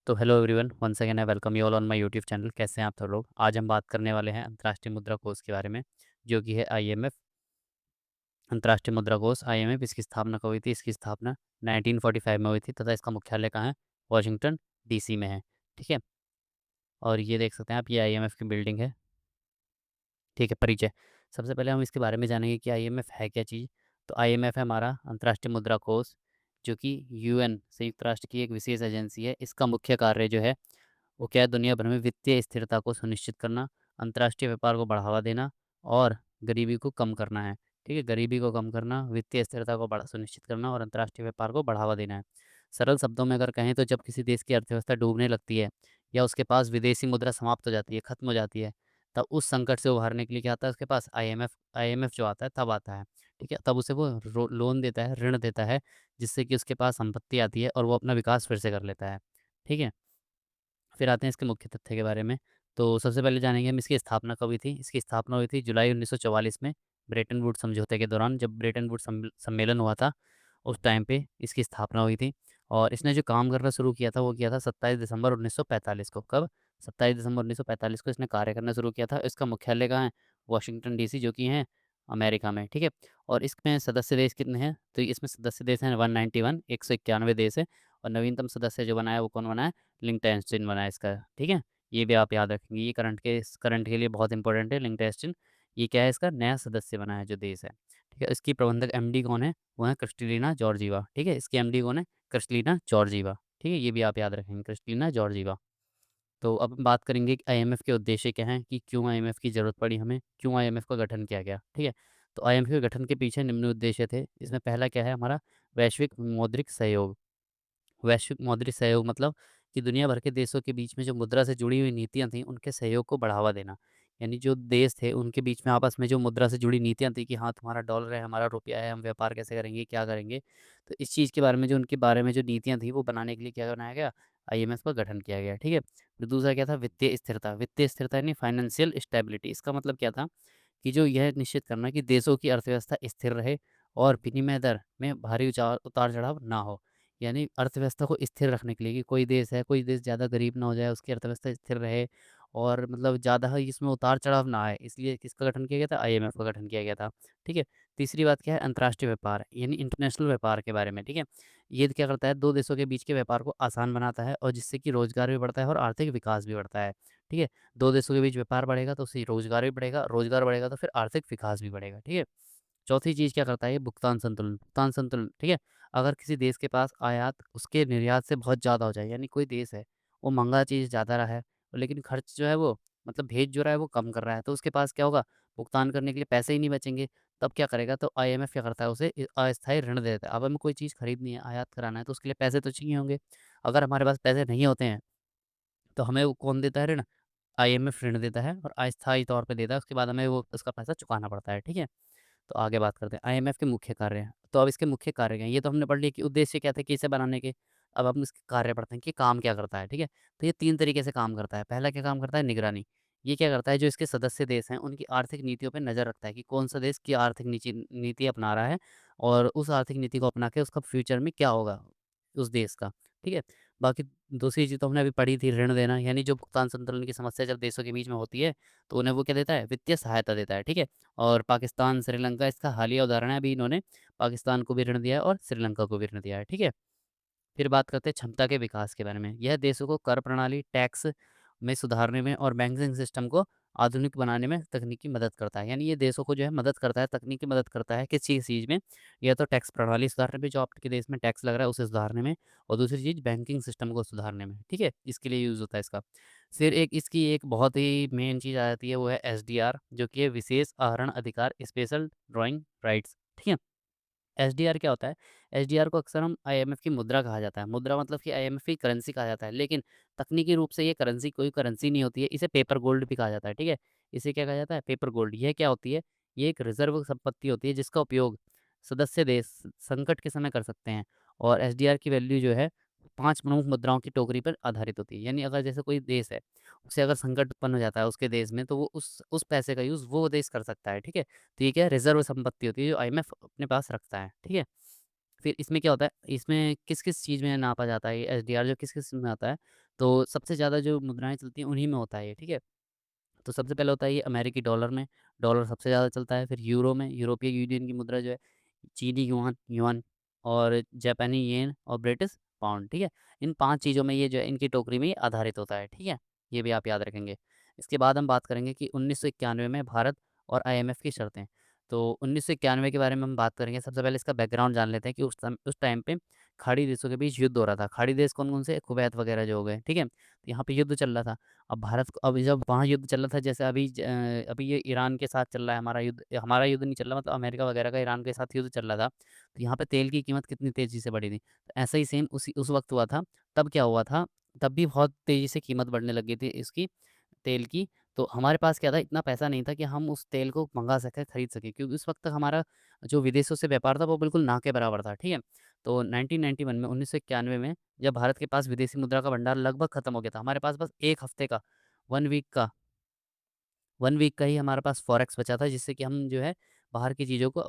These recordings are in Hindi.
तो hello everyone, once again I welcome you all on my YouTube channel. कैसे हैं आप सब लोग? आज हम बात करने वाले हैं अंतर्राष्ट्रीय मुद्रा कोष के बारे में, जो कि है आईएमएफ। अंतर्राष्ट्रीय मुद्रा कोष आईएमएफ, इसकी स्थापना कब हुई थी? इसकी स्थापना 1945 में हुई थी तथा इसका मुख्यालय कहाँ है? वाशिंगटन डीसी में है। ठीक है। और ये देख सकते हैं आप, ये आईएमएफ की बिल्डिंग है। ठीक है। परिचय। सबसे पहले हम इसके बारे में जानेंगे कि आईएमएफ है क्या चीज़। तो आईएमएफ है हमारा अंतर्राष्ट्रीय मुद्रा कोष, जो कि यूएन संयुक्त राष्ट्र की एक विशेष एजेंसी है। इसका मुख्य कार्य जो है वो क्या है? दुनिया भर में वित्तीय स्थिरता को सुनिश्चित करना, अंतर्राष्ट्रीय व्यापार को बढ़ावा देना और गरीबी को कम करना है। ठीक है। गरीबी को कम करना, वित्तीय स्थिरता को बढ़ा सुनिश्चित करना और अंतर्राष्ट्रीय व्यापार को बढ़ावा देना है। सरल शब्दों में अगर कहें तो जब किसी देश की अर्थव्यवस्था डूबने लगती है या उसके पास विदेशी मुद्रा समाप्त हो जाती है, खत्म हो जाती है, तब उस संकट से उभारने के लिए क्या आता है उसके पास? आईएमएफ जो आता है तब आता है। ठीक है। तब उसे वो लोन देता है, ऋण देता है, जिससे कि उसके पास संपत्ति आती है और वो अपना विकास फिर से कर लेता है। ठीक है। फिर आते हैं इसके मुख्य तथ्य के बारे में। तो सबसे पहले जानेंगे हम इसकी स्थापना कब हुई थी। इसकी स्थापना हुई थी जुलाई 1944 में, ब्रेटन वुड्स समझौते के दौरान। जब ब्रेटन वुड्स सम्मेलन हुआ था, उस टाइम पे इसकी स्थापना हुई थी। और इसने जो काम करना शुरू किया था वो किया था 27 दिसंबर 1945 को। कब? 27 दिसंबर 1945 को इसने कार्य करना शुरू किया था। इसका मुख्यालय कहाँ है? वाशिंगटन डीसी, जो कि है अमेरिका में। ठीक है। और इसमें सदस्य देश कितने हैं? तो इसमें सदस्य देश हैं 191, 191 देश है। और नवीनतम सदस्य जो बना है वो कौन बना है? लिंक्टनस्टीन बना है इसका। ठीक है। ये भी आप याद रखेंगे, ये करंट के लिए बहुत इंपॉर्टेंट है। लिंक्टनस्टीन, ये क्या है? इसका नया सदस्य बना है जो देश है। ठीक है। इसकी प्रबंधक एमडी कौन है? वो है क्रिस्टलिना जॉर्जीवा। ठीक है। इसकी एमडी कौन है? Kristalina Georgieva. ठीक है। ये भी आप याद रखेंगे, क्रिस्टलिना जॉर्जीवा। तो अब हम बात करेंगे कि आईएमएफ के उद्देश्य क्या हैं, कि क्यों आईएमएफ की ज़रूरत पड़ी हमें, क्यों आईएमएफ का गठन किया गया। ठीक है। तो आईएमएफ के गठन के पीछे निम्न उद्देश्य थे। इसमें पहला क्या है हमारा? वैश्विक मौद्रिक सहयोग। वैश्विक मौद्रिक सहयोग मतलब कि दुनिया भर के देशों के बीच में जो मुद्रा से जुड़ी हुई नीतियाँ थीं, उनके सहयोग को बढ़ावा देना। यानी जो देश थे उनके बीच में आपस में जो मुद्रा से जुड़ी नीतियाँ थी कि हाँ, तुम्हारा डॉलर है, हमारा रुपया है, हम व्यापार कैसे करेंगे, क्या करेंगे। तो इस चीज़ के बारे में, जो उनके बारे में जो नीतियाँ थी वो बनाने के लिए क्या बनाया गया? आईएमएफ का गठन किया गया। ठीक है। फिर दूसरा क्या था? वित्तीय स्थिरता। वित्तीय स्थिरता यानी फाइनेंशियल स्टेबिलिटी। इसका मतलब क्या था? कि जो यह निश्चित करना कि देशों की अर्थव्यवस्था स्थिर रहे और विनिमय दर में भारी उतार चढ़ाव ना हो। यानी अर्थव्यवस्था को स्थिर रखने के लिए कि कोई देश है, कोई देश ज़्यादा गरीब ना हो जाए, उसकी अर्थव्यवस्था स्थिर रहे और मतलब ज़्यादा ही इसमें उतार-चढ़ाव ना आए, इसलिए किसका गठन किया गया था? आईएमएफ का गठन किया गया था। ठीक है। तीसरी बात क्या है? अंतर्राष्ट्रीय व्यापार यानी इंटरनेशनल व्यापार के बारे में। ठीक है। ये क्या करता है? 2 देशों के बीच के व्यापार को आसान बनाता है और जिससे कि रोज़गार भी बढ़ता है और आर्थिक विकास भी बढ़ता है। ठीक है। 2 देशों के बीच व्यापार बढ़ेगा तो उससे रोज़गार भी बढ़ेगा, रोज़गार बढ़ेगा तो फिर आर्थिक विकास भी बढ़ेगा। ठीक है। चौथी चीज़ क्या करता है ये? भुगतान संतुलन। भुगतान संतुलन, ठीक है? अगर किसी देश के पास आयात उसके निर्यात से बहुत ज़्यादा हो जाए, यानी कोई देश है, वो महँगा चीज़ ज़्यादा रहा है, लेकिन खर्च जो है वो मतलब भेज जो रहा है वो कम कर रहा है, तो उसके पास क्या होगा? भुगतान करने के लिए पैसे ही नहीं बचेंगे। तब क्या करेगा? तो आईएमएफ क्या करता है? उसे अस्थायी ऋण दे देता है। अब हमें कोई चीज़ खरीदनी है, आयात कराना है, तो उसके लिए पैसे तो चाहिए होंगे। अगर हमारे पास पैसे नहीं होते हैं, तो हमें वो कौन देता है ऋण? आईएमएफ ऋण देता है और अस्थायी तौर पे देता है, उसके बाद हमें वो उसका पैसा चुकाना पड़ता है। ठीक है? तो आगे बात करते हैं आईएमएफ के मुख्य कार्य हैं। तो अब इसके मुख्य कार्य क्या हैं? ये तो हमने पढ़ लिया कि उद्देश्य क्या थे, कि इसे बनाने के। अब हम इसके कार्य पढ़ते हैं कि काम क्या करता है। ठीक है। तो ये 3 तरीके से काम करता है। पहला क्या काम करता है? निगरानी। ये क्या करता है? जो इसके सदस्य देश हैं उनकी आर्थिक नीतियों पे नज़र रखता है कि कौन सा देश क्या आर्थिक नीति अपना रहा है और उस आर्थिक नीति को अपना के उसका फ्यूचर में क्या होगा उस देश का। ठीक है। बाकी दूसरी चीज़ तो हमने अभी पढ़ी थी, ऋण देना। यानी जो भुगतान संतुलन की समस्या जब देशों के बीच में होती है, तो उन्हें वो क्या देता है? वित्तीय सहायता देता है। ठीक है। और पाकिस्तान, श्रीलंका इसका हालिया उदाहरण है। अभी इन्होंने पाकिस्तान को भी ऋण दिया है और श्रीलंका को भी ऋण दिया है। ठीक है। फिर बात करते हैं क्षमता के विकास के बारे में। यह देशों को कर प्रणाली, टैक्स में सुधारने में और बैंकिंग सिस्टम को आधुनिक बनाने में तकनीकी मदद करता है। यानी ये देशों को जो है मदद करता है, तकनीकी मदद करता है किस चीज़ में? या तो टैक्स प्रणाली सुधारने में, जो आपके देश में टैक्स लग रहा है उसे सुधारने में, और दूसरी चीज़ बैंकिंग सिस्टम को सुधारने में। ठीक है। इसके लिए यूज़ होता है इसका। फिर एक इसकी एक बहुत ही मेन चीज़ आ जाती है, वो है एसडीआर, जो कि है विशेष आहरण अधिकार, स्पेशल ड्राइंग राइट्स। ठीक है। एसडीआर क्या होता है? एसडीआर को अक्सर हम आईएमएफ की मुद्रा कहा जाता है। मुद्रा मतलब कि आईएमएफ की करेंसी कहा जाता है, लेकिन तकनीकी रूप से ये करेंसी कोई करेंसी नहीं होती है। इसे पेपर गोल्ड भी कहा जाता है। ठीक है। इसे क्या कहा जाता है? Paper gold. यह क्या होती है? ये एक रिज़र्व संपत्ति होती है जिसका उपयोग सदस्य देश संकट के समय कर सकते हैं। और एसडीआर की वैल्यू जो है 5 प्रमुख मुद्राओं की टोकरी पर आधारित होती है। यानी अगर जैसे कोई देश है, उसे अगर संकट उत्पन्न हो जाता है उसके देश में, तो वो उस पैसे का यूज़ वो देश कर सकता है। ठीक है। तो ये क्या है? रिज़र्व संपत्ति होती है जो आईएमएफ अपने पास रखता है। ठीक है। फिर इसमें क्या होता है, इसमें किस-किस चीज़ में नापा जाता है ये एसडीआर जो किस-किस में आता है, तो सबसे ज़्यादा जो मुद्राएँ चलती हैं उन्हीं में होता है ये, ठीक है? तो सबसे पहले होता है ये अमेरिकी डॉलर में, डॉलर सबसे ज़्यादा चलता है, फिर यूरो में, यूरोपीय यूनियन की मुद्रा जो है, चीनी युआन युआन और जापानी येन और ब्रिटिश पाउंड, ठीक है? इन 5 चीज़ों में ये जो है इनकी टोकरी में ये आधारित होता है, ठीक है? ये भी आप याद रखेंगे। इसके बाद हम बात करेंगे कि 1991 में भारत और आईएमएफ की शर्तें। तो 1991 के बारे में हम बात करेंगे, सबसे पहले इसका बैकग्राउंड जान लेते हैं कि उस टाइम पे खाड़ी देशों के बीच युद्ध हो रहा था। खाड़ी देश कौन-कौन से? कुवैत वगैरह जो हो गए, ठीक है? तो यहाँ पे युद्ध चल रहा था। अब भारत को अब जब वहाँ युद्ध चल रहा था जैसे अभी ये ईरान के साथ चल रहा है हमारा युद्ध नहीं चल रहा मतलब अमेरिका वगैरह का ईरान के साथ युद्ध चल रहा था। तो यहाँ पे तेल की कीमत कितनी तेज़ी से बढ़ी थी। तो ऐसा ही सेम उस वक़्त हुआ था। तब क्या हुआ था, तब भी बहुत तेज़ी से कीमत बढ़ने लग गई थी इसकी तेल की। तो हमारे पास क्या था इतना पैसा नहीं था कि हम उस तेल को मँगा सकें, खरीद सकें क्योंकि उस वक़्त तक हमारा जो विदेशों से व्यापार था वो बिल्कुल ना के बराबर था, ठीक है? तो 1991 में 1991 में जब भारत के पास विदेशी मुद्रा का भंडार लगभग खत्म हो गया था, हमारे पास बस 1 हफ़्ते का 1 वीक का 1 वीक का ही हमारे पास फॉरेक्स बचा था जिससे कि हम जो है बाहर की चीज़ों को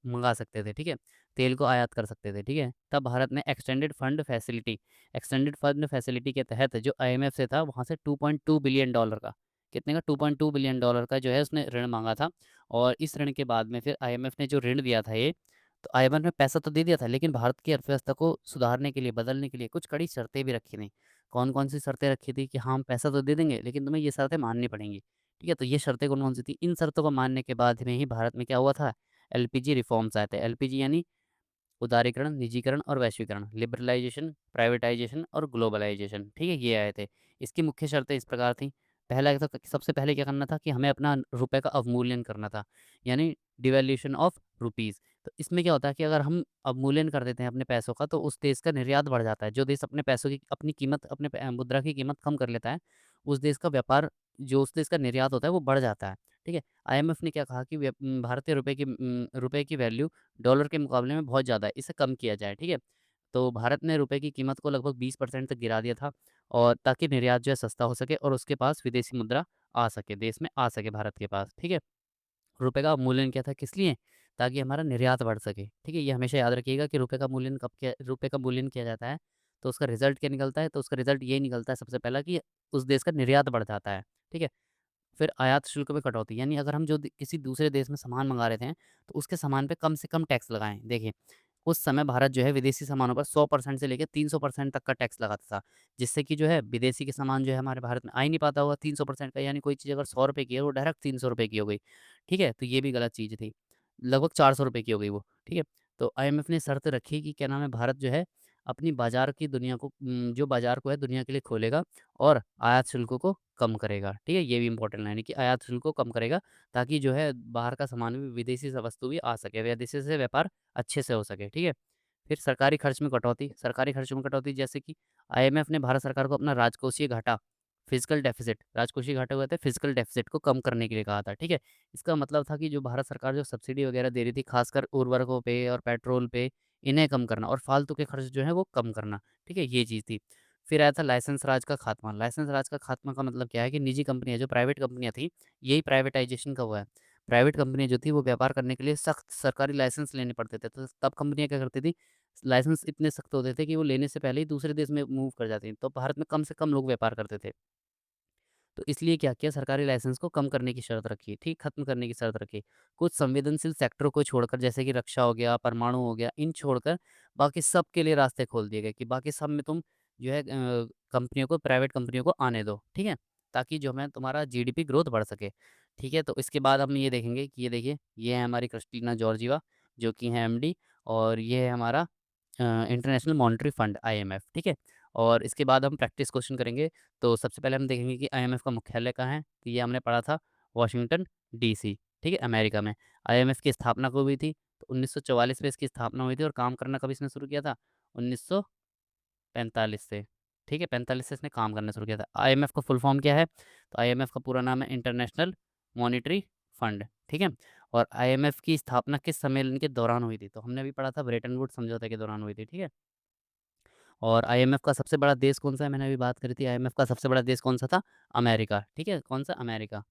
मँगा सकते थे, ठीक है? तेल को आयात कर सकते थे, ठीक है? तब भारत ने एक्सटेंडेड फंड फैसिलिटी के तहत जो आईएमएफ से था वहाँ से 2.2 बिलियन डॉलर का कितने का 2.2 बिलियन डॉलर का जो है उसने ऋण माँगा था और इस ऋण के बाद में फिर आईएमएफ ने जो ऋण दिया था ये, तो आईएमएफ ने पैसा तो दे दिया था लेकिन भारत की अर्थव्यवस्था को सुधारने के लिए, बदलने के लिए कुछ कड़ी शर्तें भी रखी थी। कौन-कौन सी शर्तें रखी थी कि हाँ, हम पैसा तो दे देंगे लेकिन तुम्हें ये शर्तें माननी पड़ेंगी। ठीक है? तो ये शर्तें कौन-कौन सी थी? इन शर्तों को मानने के बाद में ही भारत में क्या हुआ था, एलपीजी रिफ़ॉर्म्स आए थे। एलपीजी यानी उदारीकरण, निजीकरण और वैश्वीकरण, लिबरलाइज़ेशन, प्राइवेटाइज़ेशन और ग्लोबलाइज़ेशन, ठीक है? ये आए थे। इसकी मुख्य शर्तें इस प्रकार थीं, पहला तो सबसे पहले क्या करना था कि हमें अपना रुपए का अवमूल्यन करना था, यानी डिवैल्यूएशन ऑफ रुपीज़। तो इसमें क्या होता है कि अगर हम अवमूल्यन कर देते हैं अपने पैसों का, तो उस देश का निर्यात बढ़ जाता है। जो देश अपने पैसों की अपनी कीमत अपने मुद्रा की कीमत कम कर लेता है, उस देश का व्यापार जो उस देश का निर्यात होता है, वो बढ़ जाता है, ठीक है? आईएमएफ ने क्या कहा कि भारतीय रुपए की वैल्यू डॉलर के मुकाबले में बहुत ज़्यादा है, इसे कम किया जाए, ठीक है? तो भारत ने रुपए की कीमत को लगभग 20% तक गिरा दिया था और ताकि निर्यात जो है सस्ता हो सके और उसके पास विदेशी मुद्रा आ सके, देश में आ सके भारत के पास, ठीक है? रुपए का अवमूल्यन किया था किस लिए? ताकि हमारा निर्यात बढ़ सके, ठीक है? ये हमेशा याद रखिएगा कि रुपए का मूल्यन किया जाता है, तो उसका रिज़ल्ट क्या निकलता है? तो उसका रिज़ल्ट ये निकलता है सबसे पहला कि उस देश का निर्यात बढ़ जाता है, ठीक है? फिर आयात शुल्क में कटौती, यानी अगर हम जो किसी दूसरे देश में सामान मँगा रहे थे, तो उसके सामान पे कम से कम टैक्स लगाएँ। देखिए, उस समय भारत जो है विदेशी सामानों पर 100% से लेके 300% तक का टैक्स लगाता था, जिससे कि जो है विदेशी के सामान जो है हमारे भारत में आ ही नहीं पाता होगा 300% का, यानी कोई चीज़ अगर ₹100 की है, वो डायरेक्ट ₹300 की हो गई, ठीक है? तो ये भी गलत चीज़ थी। लगभग ₹400 की हो गई वो, ठीक है? तो आईएमएफ ने शर्त रखी कि क्या नाम है, भारत जो है अपनी बाज़ार की दुनिया को जो बाज़ार को है दुनिया के लिए खोलेगा और आयात शुल्कों को कम करेगा, ठीक है? ये भी इम्पोर्टेंट लाइन है कि आयात शुल्क को कम करेगा ताकि जो है बाहर का सामान भी विदेशी वस्तु भी आ सके, विदेशी से व्यापार अच्छे से हो सके, ठीक है? फिर सरकारी खर्च में कटौती जैसे कि आईएमएफ ने भारत सरकार को अपना राजकोषीय घाटा हुआ था, फिजिकल डेफिसिट को कम करने के लिए कहा था, ठीक है? इसका मतलब था कि जो भारत सरकार जो सब्सिडी वगैरह दे रही थी, खासकर उर्वरकों पे और पेट्रोल पे, इन्हें कम करना और फालतू के खर्च जो हैं वो कम करना, ठीक है? ये चीज़ थी। फिर आया था लाइसेंस राज का खात्मा। लाइसेंस राज का खात्मा का मतलब क्या है कि निजी कंपनियाँ जो प्राइवेट कंपनियाँ थी, यही प्राइवेटाइज़ेशन का हुआ है। प्राइवेट कंपनियाँ जो थी वो व्यापार करने के लिए सख्त सरकारी लाइसेंस लेने पड़ते थे, तो तब कंपनियाँ क्या करती थी, लाइसेंस इतने सख्त होते थे कि वो लेने से पहले ही दूसरे देश में मूव कर जाती थी, तो भारत में कम से कम लोग व्यापार करते थे। तो इसलिए क्या किया, सरकारी लाइसेंस को कम करने की शर्त रखी, ठीक, खत्म करने की शर्त रखी। कुछ संवेदनशील सेक्टरों को छोड़कर जैसे कि रक्षा हो गया, परमाणु हो गया, इन छोड़कर बाकी सब के लिए रास्ते खोल दिए गए कि बाकी सब में तुम जो है कंपनियों को प्राइवेट कंपनियों को आने दो, ठीक है? ताकि जो है तुम्हारा जीडीपी ग्रोथ बढ़ सके, ठीक है? तो इसके बाद हम ये देखेंगे कि ये देखिए, ये है हमारी क्रिस्टीना जॉर्जिवा जो कि हैं एमडी और ये है हमारा इंटरनेशनल मॉनेटरी फंड आईएमएफ, ठीक है? और इसके बाद हम प्रैक्टिस क्वेश्चन करेंगे। तो सबसे पहले हम देखेंगे कि आईएमएफ का मुख्यालय कहाँ है? तो ये हमने पढ़ा था वॉशिंगटन डीसी, ठीक है? अमेरिका में। आईएमएफ की स्थापना कब हुई थी? तो 1944 में इसकी स्थापना हुई थी और काम करना कब इसने शुरू किया था? 1945 से, ठीक है? 45 से इसने काम करना शुरू किया था। आईएमएफ का फुल फॉर्म क्या है? तो आईएमएफ का पूरा नाम है इंटरनेशनल मॉनेटरी फंड, ठीक है? और आईएमएफ की स्थापना किस सम्मेलन के दौरान हुई थी? तो हमने अभी पढ़ा था ब्रेटन वुड्स समझौते के दौरान हुई थी, ठीक है? और आईएमएफ का सबसे बड़ा देश कौन-सा है? मैंने अभी बात करी थी आईएमएफ का सबसे बड़ा देश कौन-सा था? अमेरिका, ठीक है? कौन-सा? अमेरिका।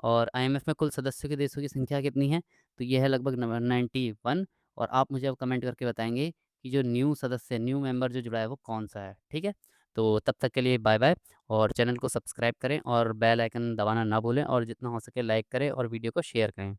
और आईएमएफ में कुल सदस्यों के देशों की संख्या कितनी है? तो ये है लगभग 91 और आप मुझे अब कमेंट करके बताएँगे कि जो न्यू सदस्य, न्यू मेंबर जो जुड़ा है वो कौन-सा है, ठीक है? तो तब तक के लिए बाय-बाय और चैनल को सब्सक्राइब करें और बेल आइकन दबाना ना भूलें और जितना हो सके लाइक करें और वीडियो को शेयर करें।